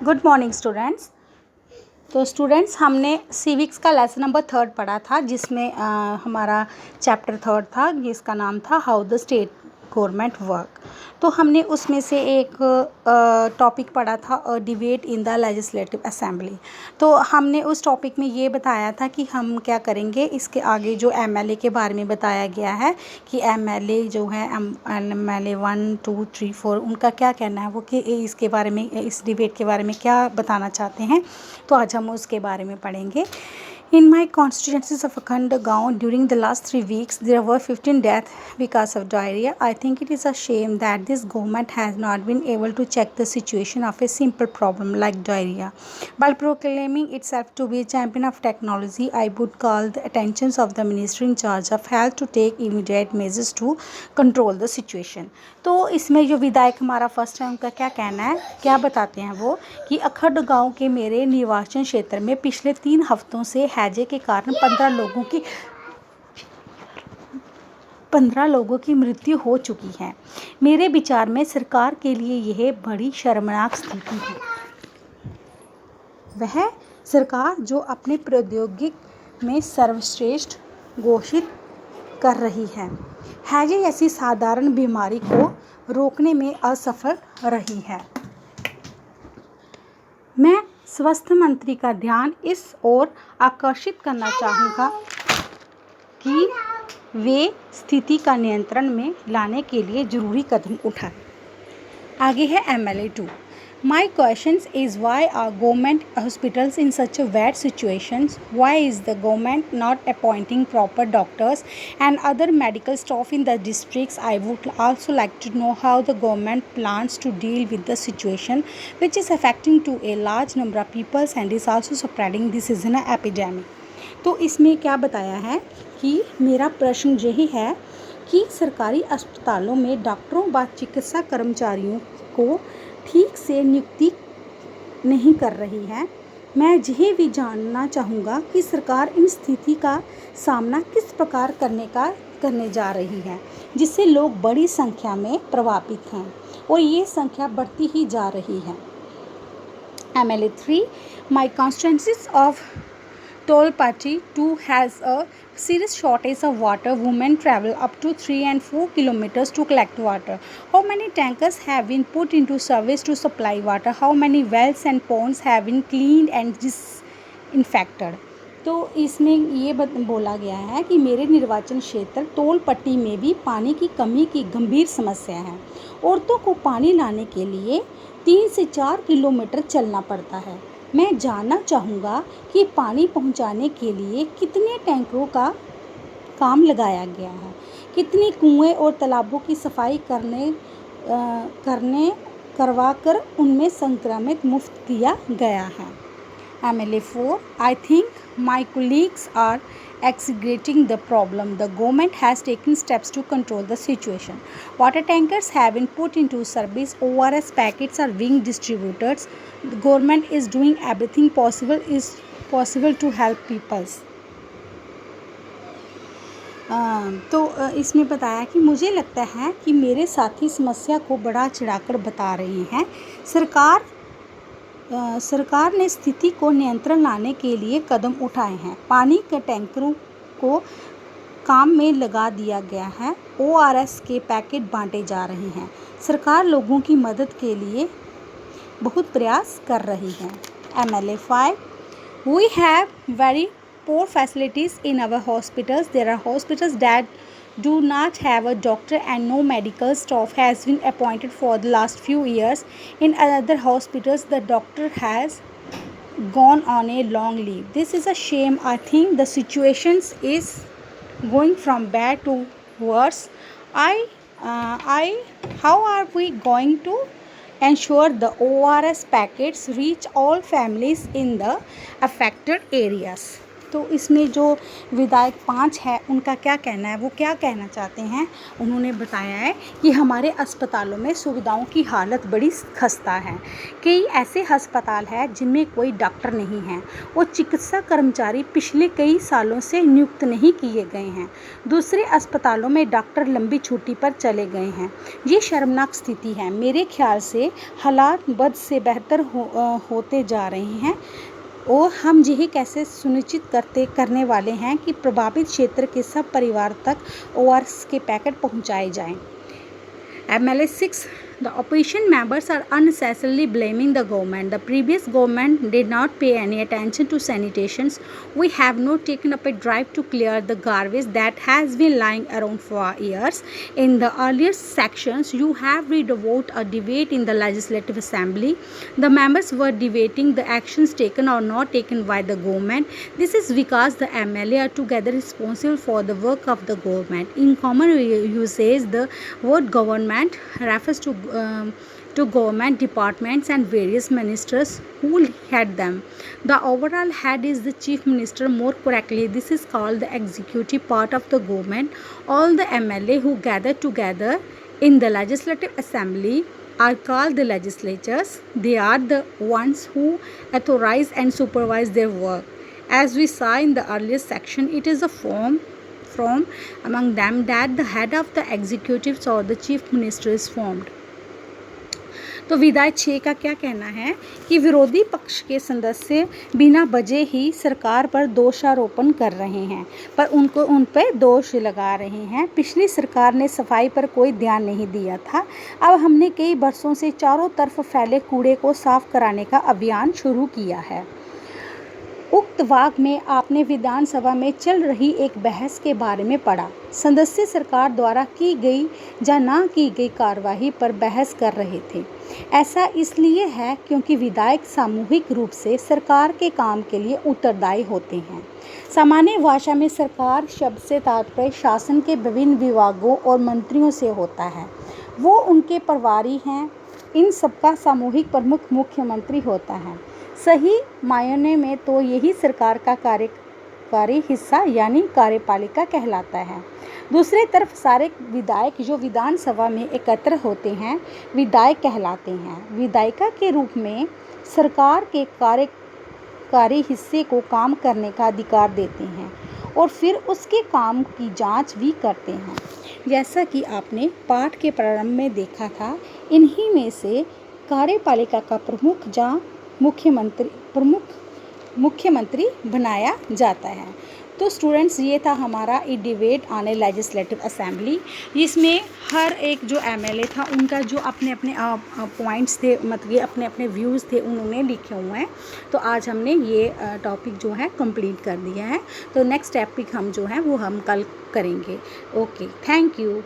Good morning students. तो students हमने civics का लेसन नंबर 3 पढ़ा था, जिसमें हमारा चैप्टर 3 था जिसका नाम था how the state government work. तो हमने उसमें से एक टॉपिक पढ़ा था debate in the legislative assembly. तो हमने उस टॉपिक में ये बताया था कि हम क्या करेंगे। इसके आगे जो एमएलए के बारे में बताया गया है कि एमएलए जो है एमएलए 1 2 3 4 उनका क्या कहना है, वो कि इसके बारे में, इस डिबेट के बारे में क्या बताना चाहते हैं। तो आज हम उसके बारे में पढ़ेंगे। In my constituency of Akhand Gaon, during the last 3 weeks, there were 15 deaths because of diarrhea. I think it is a shame that this government has not been able to check the situation of a simple problem like diarrhea. While proclaiming itself to be a champion of technology, I would call the attention of the ministry in charge of health to take immediate measures to control the situation. तो इसमें जो विधायक हमारा first है उनका क्या कहना है, क्या बताते हैं वो कि अखड गांव के मेरे निर्वाचन क्षेत्र में पिछले 3 हफ्तों से हैजे के कारण 15 लोगों की मृत्यु हो चुकी है। मेरे विचार में सरकार के लिए यह बड़ी शर्मनाक स्थिति है। वह सरकार जो अपने प्रौद्योगिकी में सर्वश्रेष्ठ घोषित कर रही है, हैजे ऐसी साधारण बीमारी को रोकने में असफल रही है। मैं स्वास्थ्य मंत्री का ध्यान इस ओर आकर्षित करना चाहूँगा कि वे स्थिति का नियंत्रण में लाने के लिए ज़रूरी कदम उठाएं। आगे है MLA 2। My questions is why are government hospitals in such a bad situations? Why is the government not appointing proper doctors and other medical staff in the districts? I would also like to know how the government plans to deal with the situation which is affecting to a large number of people and is also spreading this is an epidemic. तो इसमें क्या बताया है कि मेरा प्रश्न यही है कि सरकारी अस्पतालों में डॉक्टरों व चिकित्सा कर्मचारियों को ठीक से नियुक्ति नहीं कर रही है। मैं यह भी जानना चाहूँगा कि सरकार इन स्थिति का सामना किस प्रकार करने जा रही है, जिससे लोग बड़ी संख्या में प्रभावित हैं और ये संख्या बढ़ती ही जा रही है। MLA 3 my constituency of Tolpatty 2 has a serious shortage of water. Women travel up to 3 and 4 kilometers to collect water. How many tankers have been put into service to supply water? How many wells and ponds have been cleaned and disinfected? तो इसमें ये बोला गया है कि मेरे निर्वाचन क्षेत्र तोलपट्टी में भी पानी की कमी की गंभीर समस्या है। औरतों को पानी लाने के लिए 3 से 4 किलोमीटर चलना पड़ता है। मैं जानना चाहूँगा कि पानी पहुँचाने के लिए कितने टैंकरों का काम लगाया गया है, कितने कुएं और तालाबों की सफाई करवाकर उनमें संक्रमित मुक्त किया गया है। MLA 4 I think my colleagues are exaggerating the problem. The government has taken steps to control the situation. Water tankers have been put into service. ORS packets are being distributed. The government is doing everything possible to help people. तो इसमें बताया कि मुझे लगता है कि मेरे साथी समस्या को बढ़ा चढ़ाकर बता रहे हैं। सरकार ने स्थिति को नियंत्रण लाने के लिए कदम उठाए हैं। पानी के टैंकरों को काम में लगा दिया गया है। ORS के पैकेट बांटे जा रहे हैं। सरकार लोगों की मदद के लिए बहुत प्रयास कर रही है। MLA 5 We have very poor facilities in our hospitals. There are hospitals that do not have a doctor and no medical staff has been appointed for the last few years. In other hospitals, the doctor has gone on a long leave. This is a shame. I think the situation is going from bad to worse. How are we going to ensure the ORS packets reach all families in the affected areas? तो इसमें जो विधायक 5 है उनका क्या कहना है, वो क्या कहना चाहते हैं। उन्होंने बताया है कि हमारे अस्पतालों में सुविधाओं की हालत बड़ी खस्ता है। कई ऐसे अस्पताल हैं जिनमें कोई डॉक्टर नहीं है और चिकित्सा कर्मचारी पिछले कई सालों से नियुक्त नहीं किए गए हैं। दूसरे अस्पतालों में डॉक्टर लंबी छुट्टी पर चले गए हैं। ये शर्मनाक स्थिति है। मेरे ख्याल से हालात बद से बेहतर होते जा रहे हैं और हम यही कैसे सुनिश्चित करने वाले हैं कि प्रभावित क्षेत्र के सब परिवार तक ORS के पैकेट पहुंचाए जाएं। MLA 6 The opposition members are unnecessarily blaming the government. The previous government did not pay any attention to sanitations. We have not taken up a drive to clear the garbage that has been lying around for years. In the earlier sections, you have read about a debate in the Legislative Assembly. The members were debating the actions taken or not taken by the government. This is because the MLA are together responsible for the work of the government. In common usage, the word government refers to government departments and various ministers who head them. The overall head is the chief minister. More correctly, this is called the executive part of the government. All the MLA who gather together in the Legislative Assembly are called the legislatures. They are the ones who authorize and supervise their work. As we saw in the earlier section, it is a form from among them that the head of the executives or the chief minister is formed. तो विधायक 6 का क्या कहना है कि विरोधी पक्ष के सदस्य बिना वजह ही सरकार पर दोषारोपण कर रहे हैं, पर उन पर दोष लगा रहे हैं। पिछली सरकार ने सफाई पर कोई ध्यान नहीं दिया था। अब हमने कई वर्षों से चारों तरफ फैले कूड़े को साफ कराने का अभियान शुरू किया है। उक्त वाक्य में आपने विधानसभा में चल रही एक बहस के बारे में पढ़ा। सदस्य सरकार द्वारा की गई या ना की गई कार्रवाई पर बहस कर रहे थे। ऐसा इसलिए है क्योंकि विधायक सामूहिक रूप से सरकार के काम के लिए उत्तरदायी होते हैं। सामान्य भाषा में सरकार शब्द से तात्पर्य शासन के विभिन्न विभागों और मंत्रियों से होता है। वो उनके प्रभारी हैं। इन सबका सामूहिक प्रमुख मुख्यमंत्री होता है। सही मायने में तो यही सरकार का कार्यकारी हिस्सा यानी कार्यपालिका कहलाता है। दूसरी तरफ सारे विधायक जो विधानसभा में एकत्र होते हैं विधायक कहलाते हैं। विधायिका के रूप में सरकार के कार्यकारी हिस्से को काम करने का अधिकार देते हैं और फिर उसके काम की जांच भी करते हैं। जैसा कि आपने पाठ के प्रारंभ में देखा था, इन्हीं में से कार्यपालिका का प्रमुख या मुख्यमंत्री बनाया जाता है। तो स्टूडेंट्स, ये था हमारा ये debate on A legislative assembly. इसमें हर एक जो MLA था उनका जो अपने अपने पॉइंट्स थे, मतलब ये अपने अपने व्यूज़ थे, उन्होंने लिखे हुए हैं। तो आज हमने ये टॉपिक जो है कंप्लीट कर दिया है। तो नेक्स्ट टॉपिक हम जो है वो हम कल करेंगे। Okay, thank you.